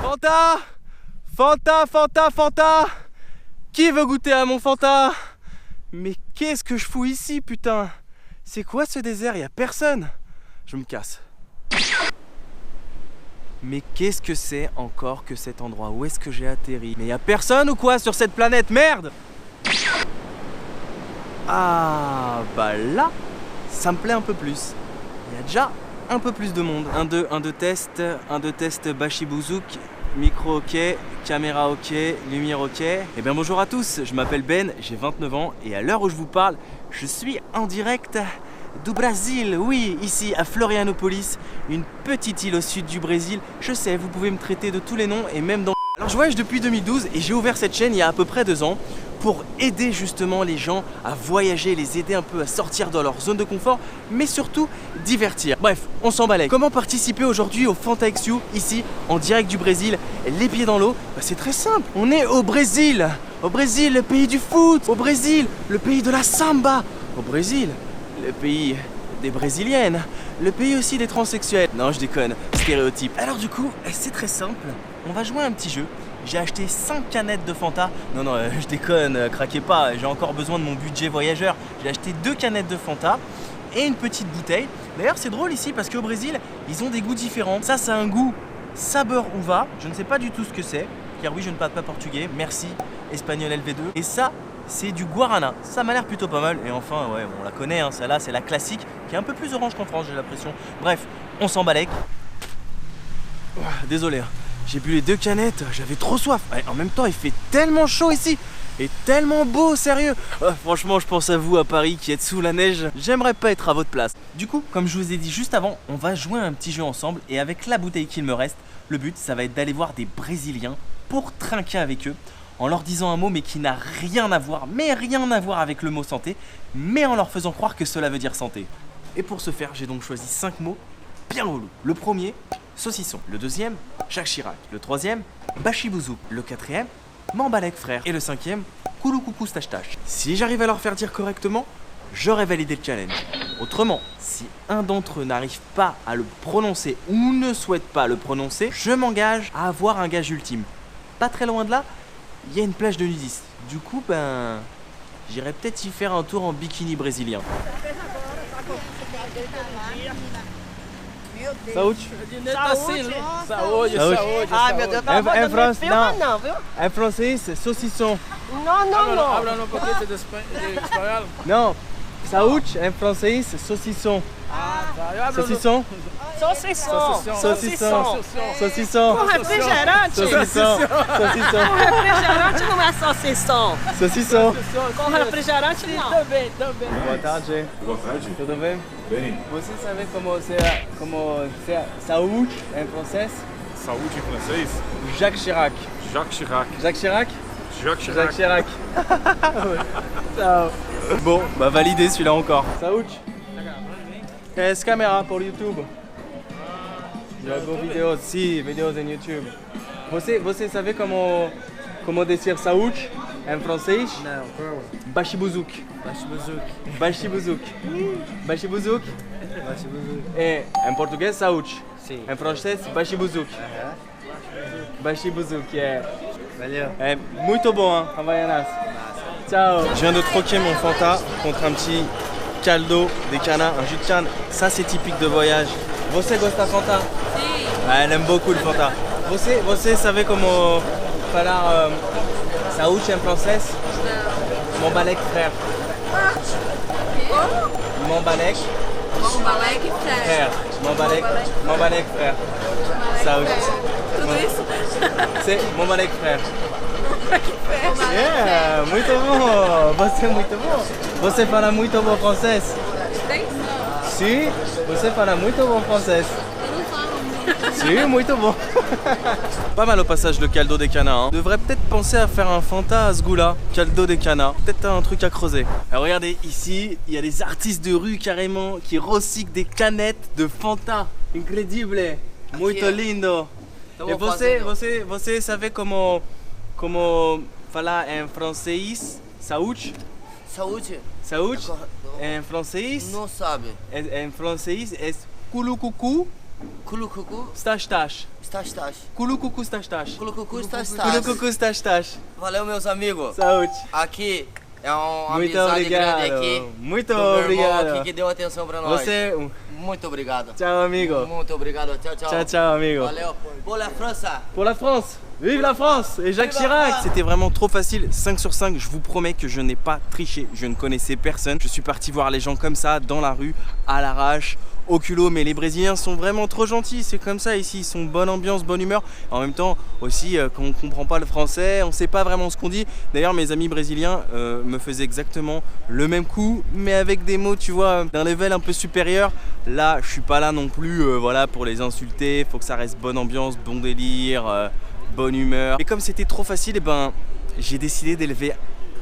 Fanta! Fanta, Fanta, Fanta! Qui veut goûter à mon Fanta? Mais qu'est-ce que je fous ici, putain? C'est quoi ce désert? Y'a personne. Je me casse. Mais qu'est-ce que c'est encore que cet endroit? Où est-ce que j'ai atterri? Mais y'a personne ou quoi sur cette planète? Merde! Ah, bah là, ça me plaît un peu plus. Il y a déjà un peu plus de monde. 1, 2 test, 1, 2 test, Bashibouzouk, micro ok, caméra ok, lumière ok. Eh bien bonjour à tous, je m'appelle Ben, j'ai 29 ans et à l'heure où je vous parle, je suis en direct du Brésil. Oui, ici à Florianópolis, une petite île au sud du Brésil. Je sais, vous pouvez me traiter de tous les noms et même dans... Alors je voyage depuis 2012 et j'ai ouvert cette chaîne il y a à peu près 2 ans pour aider justement les gens à voyager, les aider un peu à sortir de leur zone de confort, mais surtout divertir. Bref, on s'en balèque. Comment participer aujourd'hui au Fanta X You, ici, en direct du Brésil, les pieds dans l'eau? Bah, c'est très simple, on est au Brésil, le pays du foot, au Brésil, le pays de la samba, au Brésil, le pays des brésiliennes, le pays aussi des transsexuels. Non, je déconne, stéréotype. Alors du coup, c'est très simple, on va jouer à un petit jeu. J'ai acheté 5 canettes de Fanta. Non, je déconne, craquez pas, j'ai encore besoin de mon budget voyageur. J'ai acheté 2 canettes de Fanta et une petite bouteille. D'ailleurs, c'est drôle ici parce qu'au Brésil, ils ont des goûts différents. Ça a un goût sabeur uva. Je ne sais pas du tout ce que c'est, car oui, je ne parle pas portugais. Merci, espagnol LV2. Et ça, c'est du guarana. Ça m'a l'air plutôt pas mal. Et enfin, ouais, on la connaît, hein, celle-là, c'est la classique, qui est un peu plus orange qu'en France, j'ai l'impression. Bref, on s'en balèque. Désolé, hein. J'ai bu les 2 canettes, j'avais trop soif. Et en même temps, il fait tellement chaud ici et tellement beau, sérieux. Franchement, je pense à vous à Paris qui êtes sous la neige. J'aimerais pas être à votre place. Du coup, comme je vous ai dit juste avant, on va jouer à un petit jeu ensemble. Et avec la bouteille qu'il me reste, le but, ça va être d'aller voir des Brésiliens pour trinquer avec eux. En leur disant un mot mais qui n'a rien à voir, avec le mot santé, mais en leur faisant croire que cela veut dire santé. Et pour ce faire, j'ai donc choisi 5 mots bien relous. Le premier, saucisson. Le deuxième, Jacques Chirac. Le troisième, Bashibouzouk. Le quatrième, Mambalek frère. Et le cinquième, Kouloukoukou stache tache. Si j'arrive à leur faire dire correctement, j'aurai validé le challenge. Autrement, si un d'entre eux n'arrive pas à le prononcer ou ne souhaite pas le prononcer, je m'engage à avoir un gage ultime. Pas très loin de là, il y a une plage de nudistes. Du coup, j'irai peut-être y faire un tour en bikini brésilien. Saúde. Saúde. Saúde. Ai, meu Deus, tava É botando francês, filma não. não, viu? É francês, saucisson. Não. Hablan un poquito de español. Não, saúde é francês, saucisson. Yo hablo Saucisson. Saucisson. Saucisson. Com refrigerante? Saucisson. Com refrigerante não é saucisson. Saucisson. Com refrigerante não. Também. Boa tarde. Boa tarde. Tudo bem? Bem, Você sabe como c'est saúde em francês? saúde em francês? Jacques Chirac. Jacques Chirac. Jacques Chirac? Jacques Chirac. Jacques Chirac. Ciao. Bon, validé celui-là encore. Saúde. Quelle caméra pour YouTube? Je vais vos vidéos, si, vidéos en YouTube. Você sabe como dizer saúde em francês? Não, como? Bashibouzouk. Bashibouzouk. Bashibouzouk. Bashibouzouk. É, em português, saúde. Sim. Em francês, Bashibouzouk. Bashibouzouk, é. Valeu. É muito bom, hein? Havaianas. Ciao. Je viens de troquer mon Fanta contre un petit caldo de cana, un jus de canne. Ça, c'est typique de voyage. Você gosta de Fanta? Sim. Ah, elle aime beaucoup le Fanta. Você savez comment falar saúde em francês? Mambalek frère. Mambalek Mambalek frère. Mambalek frère. Saúde. Tudo isso? C'est Mambalek frère. Yeah, muito bom. Você é muito bom. Você fala muito bom francês? Tem? Si, você fala muito bom francês. Eu não falo muito. Si, muito bon. Pas mal au passage le caldo des canas. Hein. Devrait peut-être penser à faire un Fanta à ce goût-là. Caldo des canas. Peut-être un truc à creuser. Alors regardez, ici, il y a des artistes de rue carrément qui recyclent des canettes de Fanta. Incredible. Muito lindo. Et você savez comment falar em francês? Saúde? Saúde? Saúde? Em francês? Não sabe. Em francês é Kouloukoukou Culucucu, Stache tache. stache. Culucucu stache tache. Culucucu, stache. Culucucu stache tache. Valeu, meus amigos. Saúde. Aqui é uma Muito amizade obrigado. grande aqui. Muito do meu irmão obrigado. aqui que deu atenção pra nós. Você. Muito obrigado. Ciao amigo. Muito obrigado. Tchau, tchau. Ciao ciao amigo. Valeu. Pour la França. Pour la France. Vive la France et Jacques Vive la Chirac. France. C'était vraiment trop facile, 5 sur 5, je vous promets que je n'ai pas triché, je ne connaissais personne. Je suis parti voir les gens comme ça, dans la rue, à l'arrache, au culot, mais les Brésiliens sont vraiment trop gentils, c'est comme ça ici, ils sont bonne ambiance, bonne humeur. En même temps aussi, quand on ne comprend pas le français, on ne sait pas vraiment ce qu'on dit. D'ailleurs mes amis brésiliens me faisaient exactement le même coup, mais avec des mots, tu vois, d'un level un peu supérieur. Là, je suis pas là non plus voilà, pour les insulter, faut que ça reste bonne ambiance, bon délire. Bonne humeur. Mais comme c'était trop facile, eh ben, j'ai décidé d'élever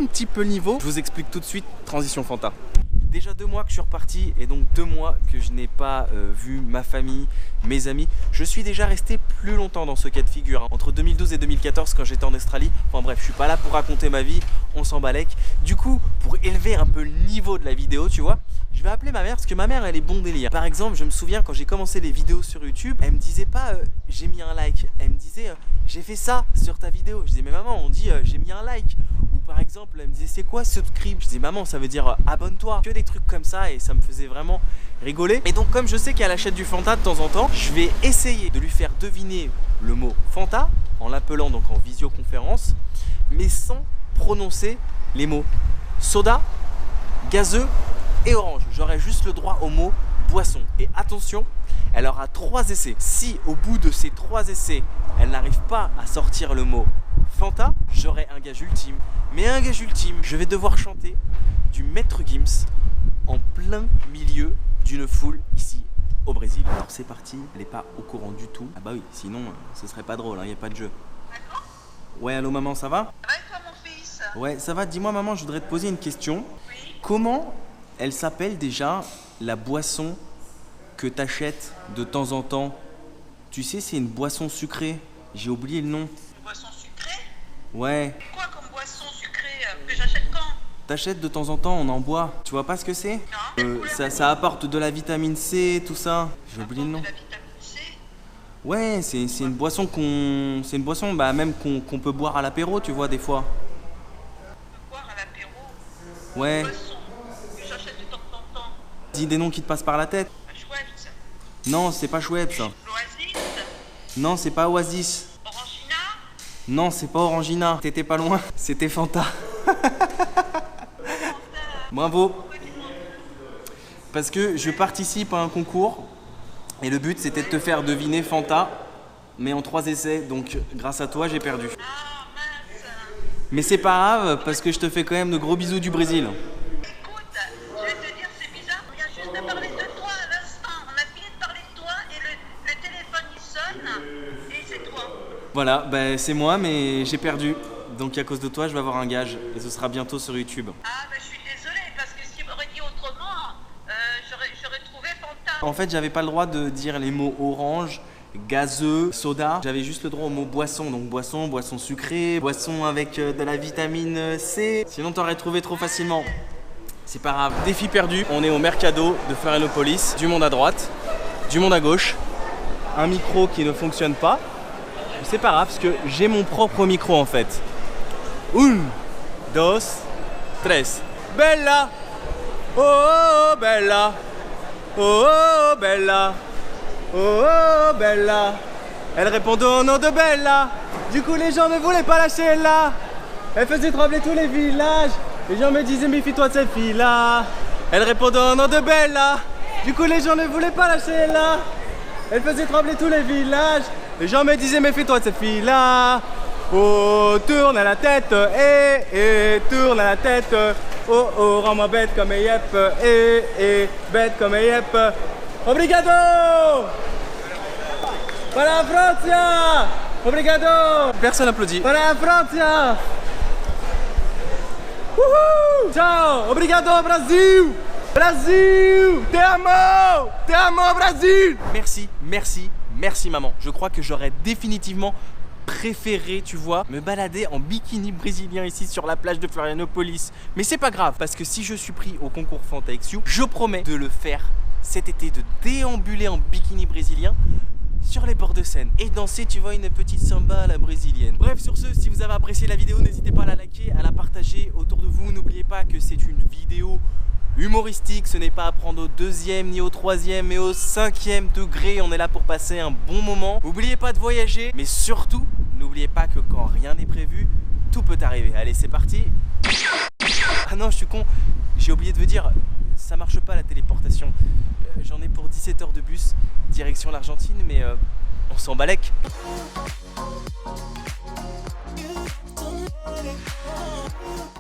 un petit peu le niveau. Je vous explique tout de suite, transition Fanta. Déjà 2 mois que je suis reparti et donc 2 mois que je n'ai pas vu ma famille, mes amis. Je suis déjà resté plus longtemps dans ce cas de figure, hein. Entre 2012 et 2014 quand j'étais en Australie. Enfin bref, je suis pas là pour raconter ma vie, on s'en balèque. Du coup, pour élever un peu le niveau de la vidéo, tu vois, je vais appeler ma mère parce que ma mère elle est bon délire. Par exemple, je me souviens quand j'ai commencé les vidéos sur YouTube, elle me disait pas j'ai mis un like, elle me disait j'ai fait ça sur ta vidéo. Je disais mais maman, on dit j'ai mis un like. Ou par exemple, elle me disait c'est quoi subscribe? Je disais maman, ça veut dire abonne-toi. Que des trucs comme ça et ça me faisait vraiment rigoler. Et donc comme je sais qu'elle achète du Fanta de temps en temps, je vais essayer de lui faire deviner le mot Fanta en l'appelant donc en visioconférence, mais sans prononcer les mots soda, gazeux et orange. J'aurai juste le droit au mot boisson. Et attention, elle aura 3 essais. Si au bout de ces 3 essais, elle n'arrive pas à sortir le mot Fanta, j'aurai un gage ultime. Mais un gage ultime, je vais devoir chanter du Maître Gims en plein milieu d'une foule ici au Brésil. Alors c'est parti, elle n'est pas au courant du tout. Ah bah oui, sinon ce serait pas drôle, il n'y a pas de jeu. D'accord. Ouais, allô maman, ça va? Ça va et toi, mon fils? Ouais, ça va. Dis-moi maman, je voudrais te poser une question. Oui. Comment elle s'appelle déjà la boisson que t'achètes de temps en temps? Tu sais, c'est une boisson sucrée. J'ai oublié le nom. Une boisson sucrée? Ouais. Quoi comme boisson sucrée que j'achète quand? T'achètes de temps en temps, on en boit. Tu vois pas ce que c'est? Non. Quelle couleur? Ça apporte de la vitamine C, tout ça. J'ai oublié le nom. De la vitamine C? Ouais, c'est une boisson qu'on... C'est une boisson bah, même qu'on peut boire à l'apéro, tu vois, des fois. On peut boire à l'apéro. Ouais. Boisson que j'achète de temps en temps. Dis des noms qui te passent par la tête. Schweppes. Non, c'est pas Schweppes, ça. L'Oasis. Non, c'est pas Oasis. Orangina. Non, c'est pas Orangina. T'étais pas loin. C'était Fanta. Bravo. Parce que je participe à un concours et le but c'était de te faire deviner Fanta, mais en 3 essais. Donc grâce à toi, j'ai perdu. Ah mince. Mais c'est pas grave parce que je te fais quand même de gros bisous du Brésil. Écoute, je vais te dire, c'est bizarre. On vient juste de parler de toi à l'instant. On a fini de parler de toi et le téléphone il sonne et c'est toi. Voilà, bah, c'est moi, mais j'ai perdu. Donc à cause de toi, je vais avoir un gage et ce sera bientôt sur YouTube. Ah bah je suis désolée parce que si m'aurait dit autrement, j'aurais trouvé Fanta. En fait, j'avais pas le droit de dire les mots orange, gazeux, soda. J'avais juste le droit au mot boisson. Donc boisson, boisson sucrée, boisson avec de la vitamine C. Sinon, t'aurais trouvé trop facilement. C'est pas grave. Défi perdu. On est au Mercado de Florianopolis. Du monde à droite, du monde à gauche. Un micro qui ne fonctionne pas. C'est pas grave parce que j'ai mon propre micro en fait. 1, 2, 3. Bella! Oh, oh, bella! Oh, oh, bella! Oh, oh, bella! Elle répondait au nom de Bella! Du coup, les gens ne voulaient pas lâcher là! Elle faisait trembler tous les villages! Les gens me disaient, méfie-toi de cette fille-là! Elle répondait au nom de Bella! Du coup, les gens ne voulaient pas lâcher là! Elle faisait trembler tous les villages! Les gens me disaient, méfie-toi de cette fille-là! Oh, tourne à la tête, tourne à la tête. Oh, oh, rends-moi bête comme Yep, bête comme Yep. Obrigado! Para la Francia! Obrigado! Personne applaudit. Para la Francia! Wouhou! Ciao! Obrigado, Brasil! Brasil! Te amo! Te amo, Brasil! Merci, merci, merci maman. Je crois que j'aurais définitivement préféré, tu vois, me balader en bikini brésilien ici sur la plage de Florianopolis. Mais c'est pas grave, parce que si je suis pris au concours Fanta XU, je promets de le faire cet été de déambuler en bikini brésilien sur les bords de Seine et danser, tu vois, une petite samba à la brésilienne. Bref, sur ce, si vous avez apprécié la vidéo, n'hésitez pas à la liker, à la partager autour de vous. N'oubliez pas que c'est une vidéo humoristique, ce n'est pas à prendre au 2e ni au 3e mais au 5e degré. On est là pour passer un bon moment. N'oubliez pas de voyager, mais surtout, n'oubliez pas que quand rien n'est prévu, tout peut arriver. Allez, c'est parti. Ah non, je suis con, j'ai oublié de vous dire, ça marche pas la téléportation. J'en ai pour 17 heures de bus, direction l'Argentine, mais on s'en balèque.